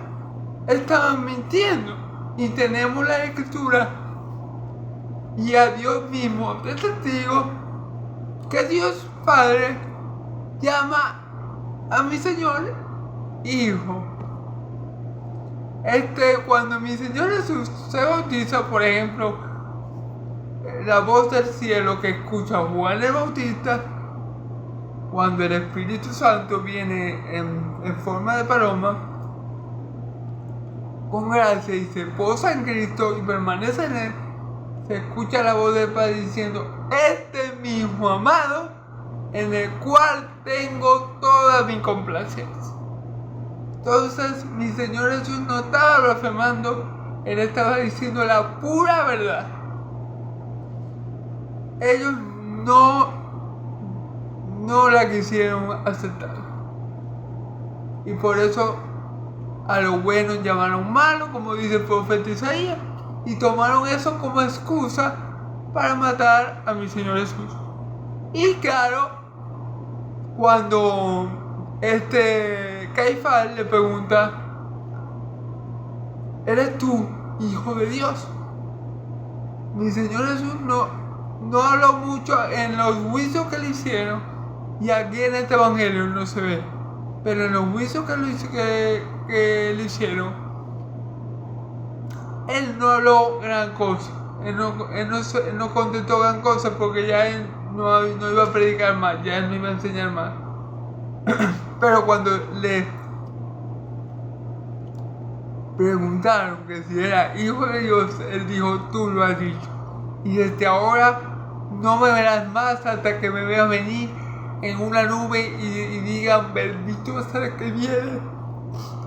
estaban mintiendo. Y tenemos la Escritura y a Dios mismo de testigo que Dios Padre llama a mi Señor Hijo. Cuando mi Señor Jesús se bautiza, por ejemplo, la voz del cielo que escucha Juan el Bautista, cuando el Espíritu Santo viene en forma de paloma, con gracia, y se posa en Cristo y permanece en Él, se escucha la voz del Padre diciendo: este mismo amado, en el cual tengo toda mi complacencia. Entonces mi Señor Jesús no estaba blasfemando, Él estaba diciendo la pura verdad. ellos no la quisieron aceptar. Y por eso a lo bueno llamaron malo, como dice el profeta Isaías, y tomaron eso como excusa para matar a mi Señor Jesús. Y claro, cuando Caifás le pregunta, ¿eres tú hijo de Dios? Mi Señor Jesús no habló mucho en los juicios que le hicieron, y aquí en este evangelio no se ve, pero en los juicios que le hicieron, él no habló gran cosa, él no contestó gran cosa, porque ya él no iba a predicar más, ya él no iba a enseñar más. Pero cuando le preguntaron que si era hijo de Dios, él dijo, tú lo has dicho, y desde ahora no me verás más hasta que me veas venir en una nube y digan, bendito sea el que viene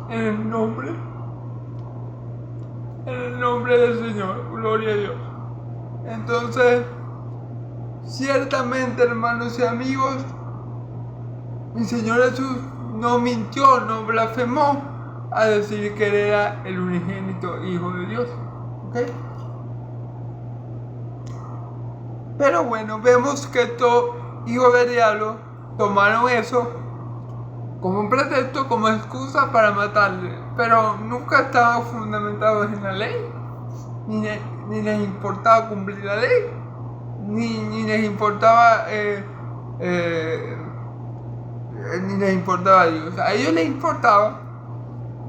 en el nombre del Señor, gloria a Dios. Entonces, ciertamente, hermanos y amigos, mi Señor Jesús no mintió, no blasfemó a decir que él era el unigénito Hijo de Dios. ¿Okay? Pero bueno, vemos que estos hijos del diablo tomaron eso como un pretexto, como excusa para matarle, pero nunca estaban fundamentados en la ley, ni les importaba cumplir la ley, ni les importaba ni les importaba a Dios. A ellos les importaba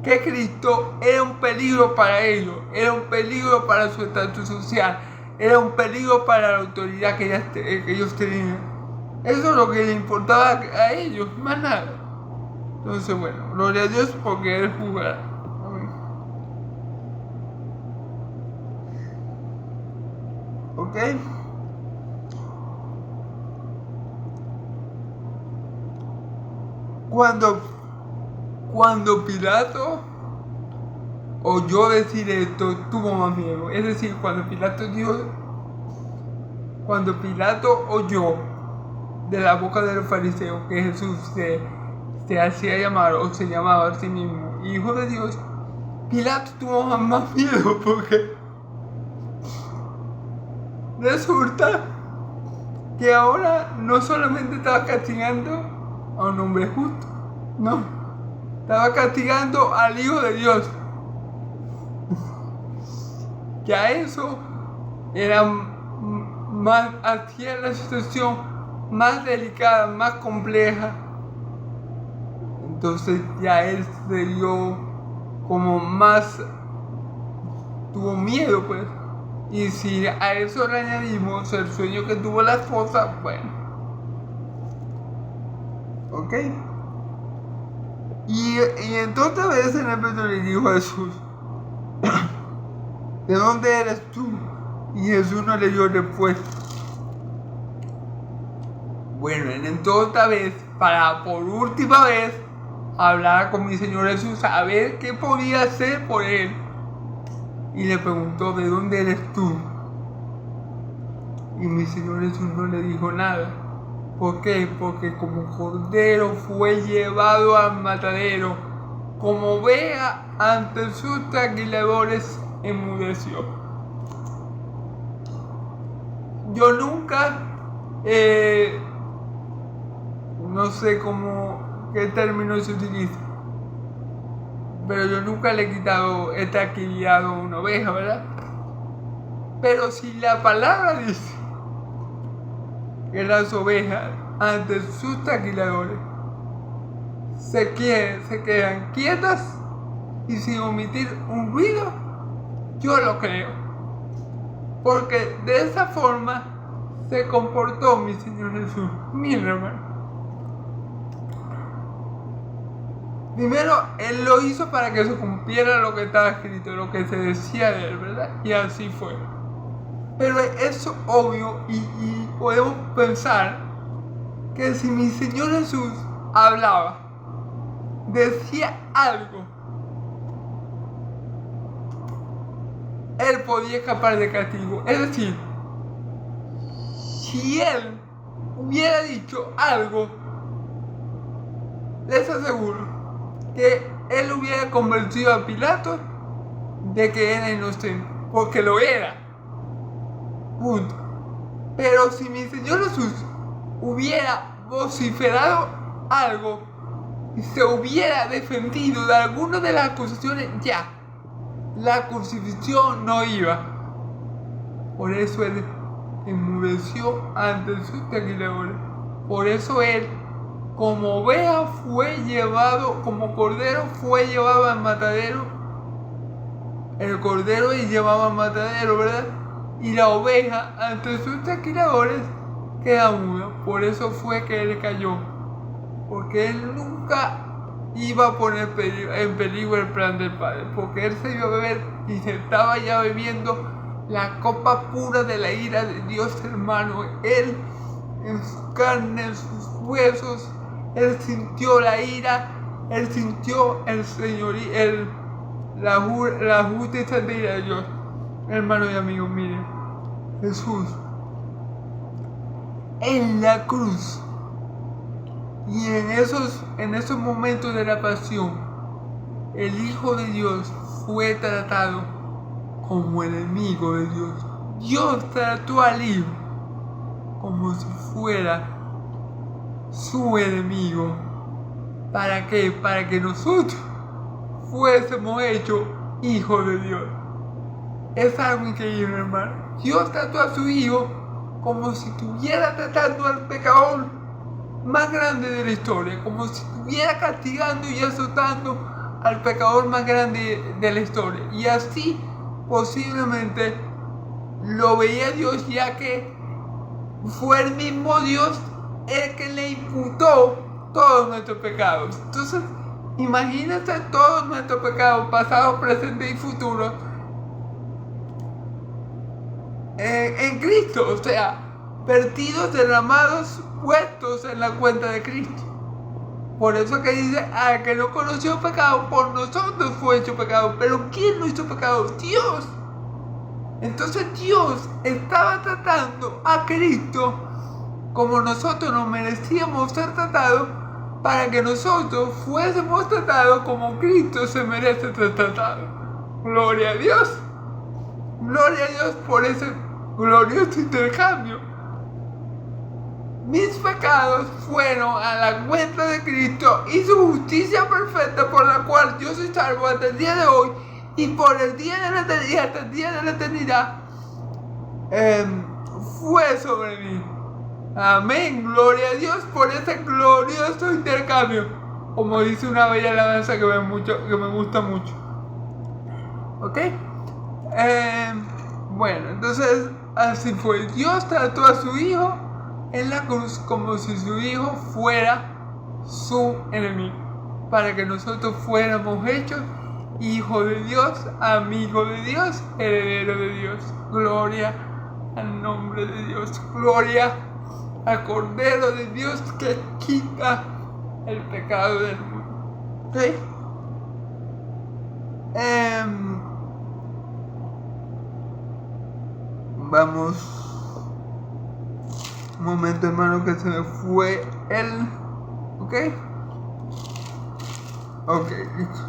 que Cristo era un peligro para ellos, era un peligro para su estatus social, era un peligro para la autoridad que ellos tenían. Eso es lo que les importaba a ellos, más nada. Entonces, bueno, gloria a Dios porque Él juzgará. Amén. ¿Ok? Cuando Pilato oyó decir esto, tuvo más miedo. Es decir, cuando Pilato oyó de la boca de los fariseos que Jesús se hacía llamar, o se llamaba a sí mismo Hijo de Dios, Pilato tuvo más miedo, porque resulta que ahora no solamente estaba castigando a un hombre justo, no, estaba castigando al Hijo de Dios. Ya eso era más, hacía la situación más delicada, más compleja. Entonces ya él se dio como más, tuvo miedo, pues. Y si a eso le añadimos el sueño que tuvo la esposa, bueno. ¿Ok? Y entonces a veces en el Pedro le dijo a Jesús, ¿de dónde eres tú? Y Jesús no le dio respuesta. Bueno, entonces otra vez, para por última vez, hablar con mi Señor Jesús, a ver qué podía hacer por él. Y le preguntó, ¿de dónde eres tú? Y mi Señor Jesús no le dijo nada. ¿Por qué? Porque como cordero fue llevado al matadero, como oveja ante sus trasquiladores enmudeció. Yo nunca, no sé qué término se utiliza, pero yo nunca le he quitado, he trasquilado a una oveja, ¿verdad? Pero si la palabra dice que las ovejas ante sus trasquiladores se quedan quietas y sin omitir un ruido, yo lo creo, porque de esa forma se comportó mi Señor Jesús. Miren, hermano, primero Él lo hizo para que se cumpliera lo que estaba escrito, lo que se decía de Él, ¿verdad? Y así fue. Pero es obvio y podemos pensar que si mi Señor Jesús hablaba, decía algo, Él podía escapar de castigo. Es decir, si él hubiera dicho algo, les aseguro que él hubiera convencido a Pilato de que era inocente, porque lo era. Punto. Pero si mi Señor Jesús hubiera vociferado algo y se hubiera defendido de alguna de las acusaciones, ya, la crucifixión no iba. Por eso él enmudeció ante sus taquiladores. Por eso él, como oveja, fue llevado, como cordero, fue llevado al matadero. El cordero él llevaba al matadero, ¿verdad? Y la oveja, ante sus taquiladores, queda muda. Por eso fue que él cayó. Porque él nunca iba a poner en peligro el plan del Padre. Porque él se iba a beber y se estaba ya bebiendo la copa pura de la ira de Dios, hermano. Él, en su carne, en sus huesos, él sintió la ira, él sintió el señorío, la justicia de ira de Dios. Hermano y amigo, miren, Jesús en la cruz y en esos momentos de la pasión, el Hijo de Dios fue tratado como enemigo de Dios. Dios trató al Hijo como si fuera su enemigo. ¿Para qué? Para que nosotros fuésemos hechos hijos de Dios. Es algo increíble, hermano. Dios trató a su Hijo como si estuviera tratando al pecador más grande de la historia, como si estuviera castigando y azotando al pecador más grande de la historia. Y así posiblemente lo veía Dios, ya que fue el mismo Dios el que le imputó todos nuestros pecados. Entonces, imagínense todos nuestros pecados, pasados, presentes y futuros, en Cristo, o sea, vertidos, derramados, puestos en la cuenta de Cristo. Por eso que dice, al que no conoció pecado, por nosotros fue hecho pecado. Pero ¿quién no hizo pecado? Dios. Entonces Dios estaba tratando a Cristo como nosotros nos merecíamos ser tratados, para que nosotros fuésemos tratados como Cristo se merece ser tratado. Gloria a Dios. Gloria a Dios por ese glorioso intercambio. Mis pecados fueron a la cuenta de Cristo y su justicia perfecta, por la cual yo soy salvo hasta el día de hoy y por el día de la eternidad, hasta el día de la eternidad, fue sobre mí. Amén. Gloria a Dios por ese glorioso intercambio. Como dice una bella alabanza que me gusta mucho. ¿Ok? Bueno, entonces así fue. Dios trató a su Hijo en la cruz como si su Hijo fuera su enemigo, para que nosotros fuéramos hechos hijos de Dios, amigos de Dios, herederos de Dios. Gloria al nombre de Dios. Gloria al Cordero de Dios que quita el pecado del mundo. ¿Ok? Vamos. Un momento, hermano, que se me fue el... ¿Ok? Ok, listo.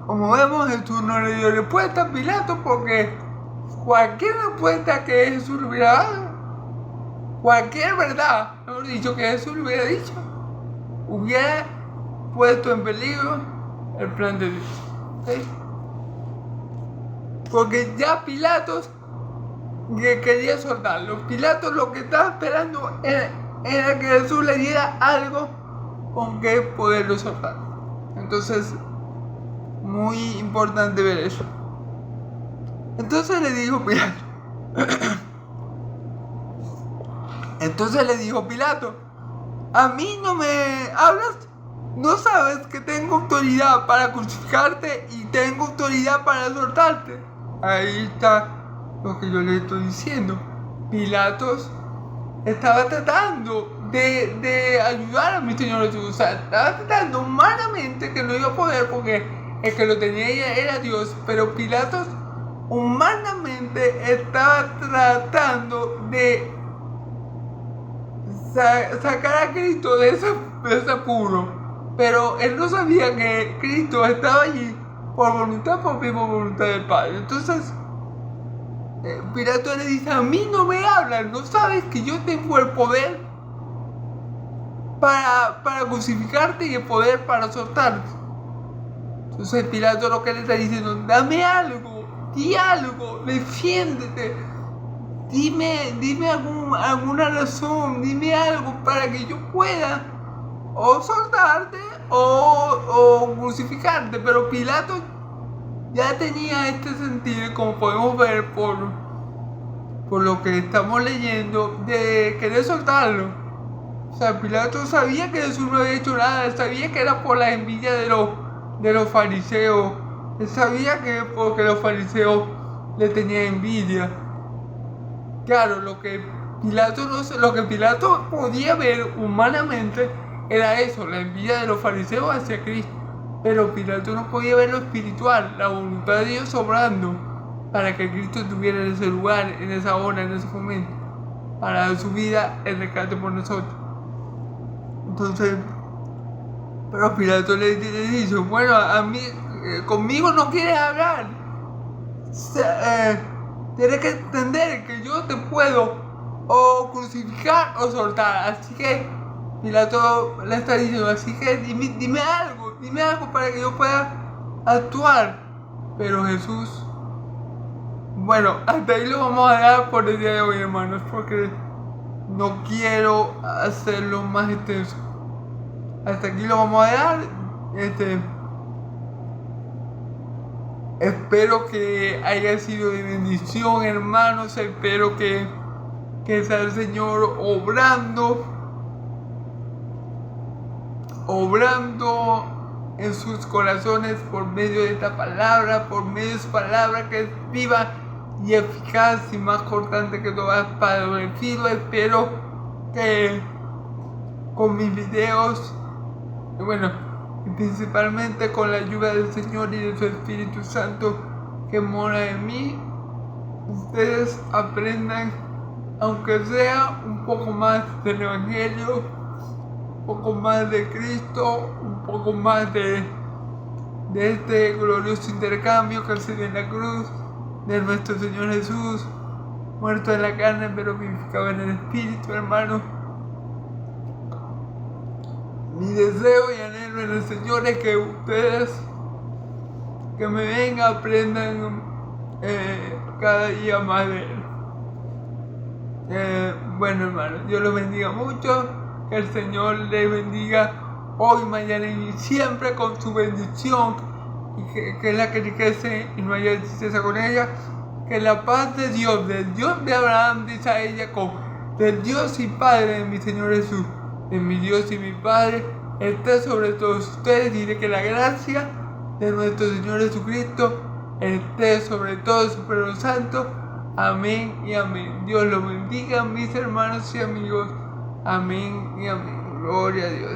Como vemos, Jesús no le dio respuesta a Pilato, porque cualquier respuesta que Jesús le hubiera dado, cualquier verdad, mejor dicho, que Jesús le hubiera dicho, hubiera puesto en peligro el plan de Dios. ¿Okay? Porque ya Pilatos que quería soltarlo. Pilatos lo que estaba esperando era que Jesús le diera algo con que poderlo soltar. Entonces, muy importante ver eso. Entonces le dijo Pilato, ¿a mí no me hablas? ¿No sabes que tengo autoridad para crucificarte y tengo autoridad para soltarte? Ahí está lo que yo le estoy diciendo. Pilatos estaba tratando de ayudar a mi Señor Jesús. O sea, estaba tratando humanamente, que no iba a poder porque el que lo tenía era Dios. Pero Pilatos humanamente estaba tratando de sacar a Cristo de ese apuro, pero él no sabía que Cristo estaba allí por voluntad propia y por voluntad del Padre. Entonces Pilato le dice: a mí no me hablan, ¿no sabes que yo tengo el poder para crucificarte y el poder para soltarte? Entonces Pilato lo que le está diciendo: dame algo, di algo, defiéndete, dime alguna razón, dime algo para que yo pueda o soltarte o crucificarte. Pero Pilato ya tenía este sentido, como podemos ver por lo que estamos leyendo, de querer soltarlo. O sea, Pilato sabía que Jesús no había hecho nada, sabía que era por la envidia de los fariseos. Él sabía que porque los fariseos le tenían envidia. Claro, lo que Pilato podía ver humanamente era eso, la envidia de los fariseos hacia Cristo. Pero Pilato no podía ver lo espiritual, la voluntad de Dios obrando para que Cristo estuviera en ese lugar, en esa hora, en ese momento, para dar su vida en rescate por nosotros. Entonces, pero Pilato le dice: bueno, a mí, conmigo no quieres hablar. Tienes que entender que yo te puedo o crucificar o soltar. Así que Pilato le está diciendo: así que dime algo para que yo pueda actuar. Pero Jesús, bueno, hasta ahí lo vamos a dejar por el día de hoy, hermanos, porque no quiero hacerlo más extenso. Hasta aquí lo vamos a dejar. Espero que haya sido de bendición, hermanos. Espero que sea el Señor obrando en sus corazones por medio de esta palabra, por medio de su palabra que es viva y eficaz y más cortante que toda espada de doble filo. Espero que con mis videos, bueno, y principalmente con la ayuda del Señor y de su Espíritu Santo que mora en mí, ustedes aprendan, aunque sea un poco más del Evangelio, un poco más de Cristo, un poco más de este glorioso intercambio que se dio en la cruz, de nuestro Señor Jesús, muerto en la carne pero vivificado en el Espíritu, hermano. Mi deseo y anhelo en el Señor es que ustedes que me ven aprendan cada día más de Él. Bueno, hermanos, Dios los bendiga mucho. Que el Señor les bendiga hoy, mañana y siempre con su bendición. Y que es la que enriquece y no haya tristeza con ella. Que la paz de Dios, del Dios de Abraham, de Isaac y Jacob, del Dios y Padre de mi Señor Jesús, de mi Dios y mi Padre, esté sobre todos ustedes. Diré que la gracia de nuestro Señor Jesucristo esté sobre todos sus pueblos santos. Amén y amén. Dios los bendiga, mis hermanos y amigos. Amén y amén. Gloria a Dios.